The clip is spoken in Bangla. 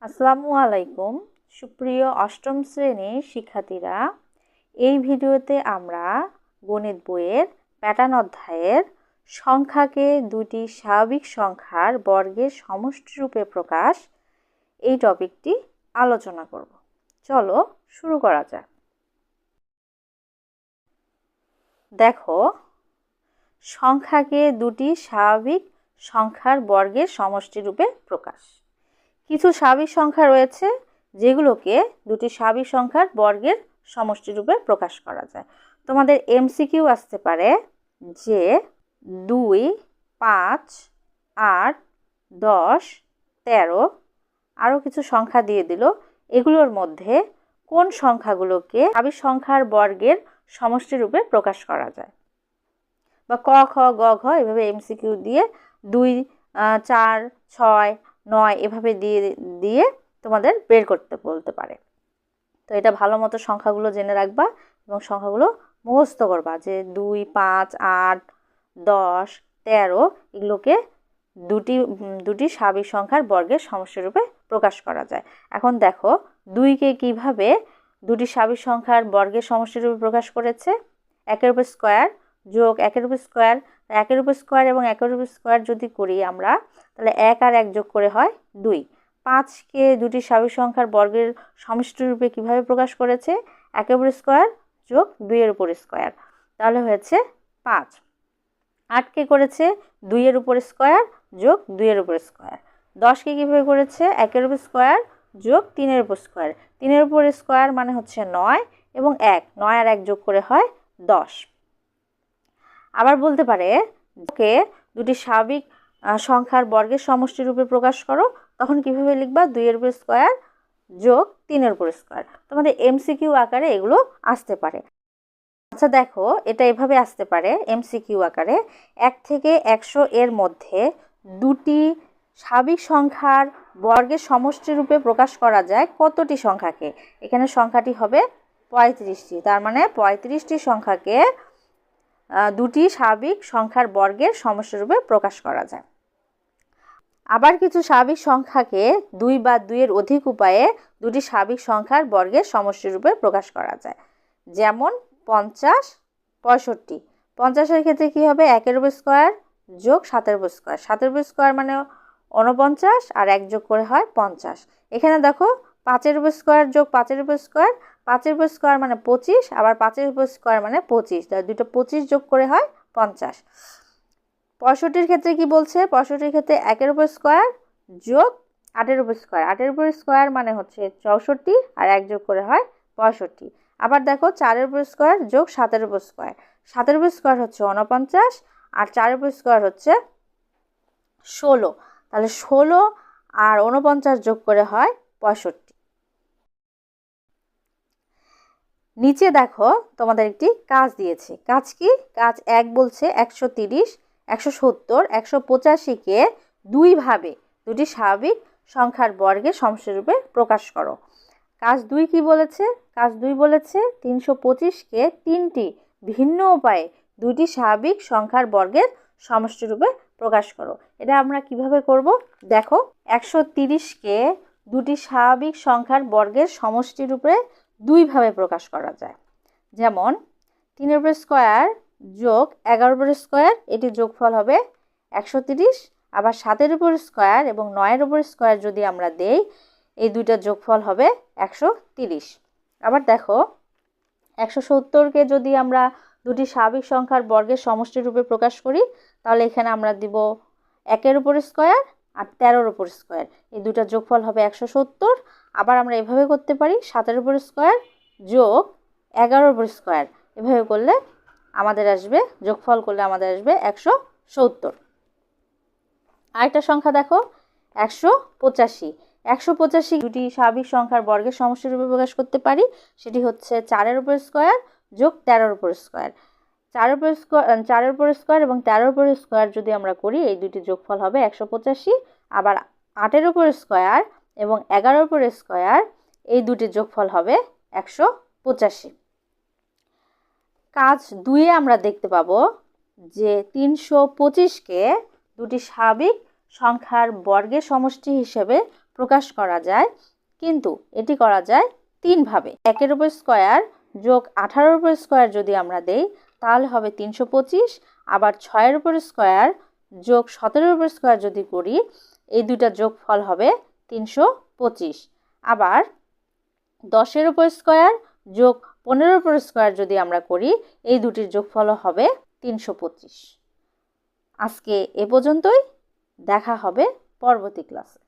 আসসালামু আলাইকুম সুপ্রিয় অষ্টম শ্রেণীর শিক্ষার্থীরা, এই ভিডিওতে আমরা গণিত বইয়ের প্যাটার্ন অধ্যায়ের সংখ্যাকে দুটি স্বাভাবিক সংখ্যার বর্গের সমষ্টিরূপে প্রকাশ এই টপিকটি আলোচনা করব। চলো শুরু করা যাক। দেখো, সংখ্যাকে দুটি স্বাভাবিক সংখ্যার বর্গের সমষ্টিরূপে প্রকাশ। কিছু স্বাভাবিক সংখ্যা রয়েছে যেগুলোকে দুটি স্বাভাবিক সংখ্যার বর্গের সমষ্টিরূপে প্রকাশ করা যায়। তোমাদের এমসিকিউ আসতে পারে যে 2, 5, 8, 10, 13 আরও কিছু সংখ্যা দিয়ে দিল, এগুলোর মধ্যে কোন সংখ্যাগুলোকে স্বাভাবিক সংখ্যার বর্গের সমষ্টিরূপে প্রকাশ করা যায়। বা ক, খ, গ, ঘ এভাবে এমসিকিউ দিয়ে 2, 4, 6, 9 এভাবে দিয়ে দিয়ে তোমাদের বের করতে বলতে পারে। তো এটা ভালো মতো সংখ্যাগুলো জেনে রাখবা এবং সংখ্যাগুলো মুখস্থ করবা যে 2, 5, 8, 10, 13 এগুলোকে দুটি স্বাভাবিক সংখ্যার বর্গের সমষ্টিরূপে প্রকাশ করা যায়। এখন দেখো 2কে কিভাবে দুটি স্বাভাবিক সংখ্যার বর্গের সমষ্টিরূপে প্রকাশ করেছে। 1-এর উপর স্কোয়ার যোগ 1-এর উপর স্কোয়ার, 1-এর উপর স্কোয়ার এবং 1-এর উপর স্কোয়ার যদি করি আমরা, তাহলে 1 আর 1 যোগ করে হয় 2। 5কে দুটি স্বাভাবিক সংখ্যার বর্গের সমষ্টিরূপে কিভাবে প্রকাশ করেছে, 1-এর উপর স্কোয়ার যোগ 2-এর উপর স্কোয়ার, তাহলে হয়েছে 5। 8কে করেছে 2-এর উপর স্কোয়ার যোগ 2-এর উপর স্কোয়ার। 10কে কীভাবে করেছে, 1-এর উপর স্কোয়ার যোগ 3-এর উপর স্কোয়ার। 3-এর উপর স্কোয়ার মানে হচ্ছে 9 এবং 1, 9 আর 1 যোগ করে হয় 10। আবার বলতে পারে কে দুটি স্বাভাবিক সংখ্যার বর্গের সমষ্টিরূপে প্রকাশ করো, তখন কিভাবে লিখবা, 2-এর উপর স্কোয়ার যোগ 3-এর উপর স্কোয়ার। তোমাদের এমসিকিউ আকারে এগুলো আসতে পারে। আচ্ছা দেখো, এটা এভাবে আসতে পারে এমসিকিউ আকারে, 1 থেকে 100 এর মধ্যে দুটি স্বাভাবিক সংখ্যার বর্গের সমষ্টিরূপে প্রকাশ করা যায় কতটি সংখ্যাকে। এখানে সংখ্যাটি হবে 35টি, তার মানে 35টি সংখ্যাকে দুটি স্বাভাবিক সংখ্যার বর্গের সমষ্টিরূপে প্রকাশ করা যায়। আবার কিছু স্বাভাবিক সংখ্যাকে 2 বা 2-এর অধিক উপায়ে দুটি স্বাভাবিক সংখ্যার বর্গের সমষ্টিরূপে প্রকাশ করা যায়। যেমন 50, 65। 50-এর ক্ষেত্রে কী হবে, 1-এর উপর স্কোয়ার যোগ 7-এর উপর স্কোয়ার। 7-এর উপর স্কোয়ার মানে 49 আর 1 যোগ করে হয় 50। এখানে দেখো 5-এর উপর স্কোয়ার যোগ 5-এর উপর স্কোয়ার, 5-এর উপর স্কোয়ার মানে 25, আবার 5-এর উপর স্কোয়ার মানে 25, তাহলে দুটো 25 যোগ করে হয় 50। 65-র ক্ষেত্রে কি বলছে, 65-র ক্ষেত্রে 1-এর উপর স্কোয়ার যোগ 8-এর উপর স্কোয়ার। 8-এর উপর স্কোয়ার মানে হচ্ছে 64 আর 1 যোগ করে হয় 65। আবার দেখো 4-এর উপর স্কোয়ার যোগ 7-এর উপর স্কোয়ার। 7-এর উপর স্কোয়ার হচ্ছে 49 আর 4-এর উপর স্কোয়ার হচ্ছে 16, তাহলে 16 আর 49 যোগ করে হয় 65। নিচে দেখো তোমাদের একটি কাজ দিয়েছে। কাজ কি? কাজ 1 বলছে 130, 170, 185কে দুইভাবে দুটি স্বাভাবিক সংখ্যার বর্গের সমষ্টিরূপে প্রকাশ করো। কাজ 2 কি বলেছে? কাজ 2 বলেছে 325কে 3টি ভিন্ন উপায়ে দুটি স্বাভাবিক সংখ্যার বর্গের সমষ্টিরূপে প্রকাশ করো। এটা আমরা কিভাবে করব দেখো, 130কে দুটি স্বাভাবিক সংখ্যার বর্গের সমষ্টিরূপে দুইভাবে প্রকাশ করা যায়। যেমন 3-এর উপর স্কোয়ার যোগ 11-এর উপর স্কোয়ার, এটি যোগফল হবে 130। আবার 7-এর উপর স্কোয়ার এবং 9-এর উপর স্কোয়ার যদি আমরা দেই, এই দুইটা যোগফল হবে 130। আবার দেখো 170কে যদি আমরা দুটি স্বাভাবিক সংখ্যার বর্গের সমষ্টিরূপে প্রকাশ করি, তাহলে এখানে আমরা দিব 1-এর উপর স্কোয়ার আর 13-এর উপর স্কোয়ার, এই দুটা যোগফল হবে 170। আবার আমরা এভাবে করতে পারি 7-এর উপর স্কোয়ার যোগ 11-এর উপর স্কোয়ার, এভাবে করলে আমাদের আসবে, যোগফল করলে আমাদের আসবে 170। আরেকটা সংখ্যা দেখো 185। 185 দুটি স্বাভাবিক সংখ্যার বর্গের সমষ্টিরূপে প্রকাশ করতে পারি, সেটি হচ্ছে 4-এর উপর স্কোয়ার যোগ 13-এর উপর স্কোয়ার। 4-এর উপর স্কোয়ার এবং 13-এর উপর স্কোয়ার যদি আমরা করি, এই দুটি যোগফল হবে 185। আবার 8-এর উপর স্কোয়ার এবং 11-এর উপর স্কোয়ার, এই দুটি যোগফল হবে 185। কাজ 2-এ আমরা দেখতে পাবো যে 325কে দুটি স্বাভাবিক সংখ্যার বর্গের সমষ্টি হিসেবে প্রকাশ করা যায়, কিন্তু এটি করা যায় 3 ভাবে। 1 এর উপর স্কয়ার যোগ 18 এর উপর স্কয়ার যদি আমরা দেই তাহলে হবে 325। আবার 6 এর উপর স্কয়ার যোগ 17 এর উপর স্কয়ার যদি করি এই দুইটা যোগফল হবে 325। আবার 10 এর উপর স্কয়ার যোগ 15 এর উপর স্কয়ার যদি আমরা করি এই দুটির যোগফল হবে 325। আজকে এ পর্যন্তই, দেখা হবে পরবর্তী ক্লাসে।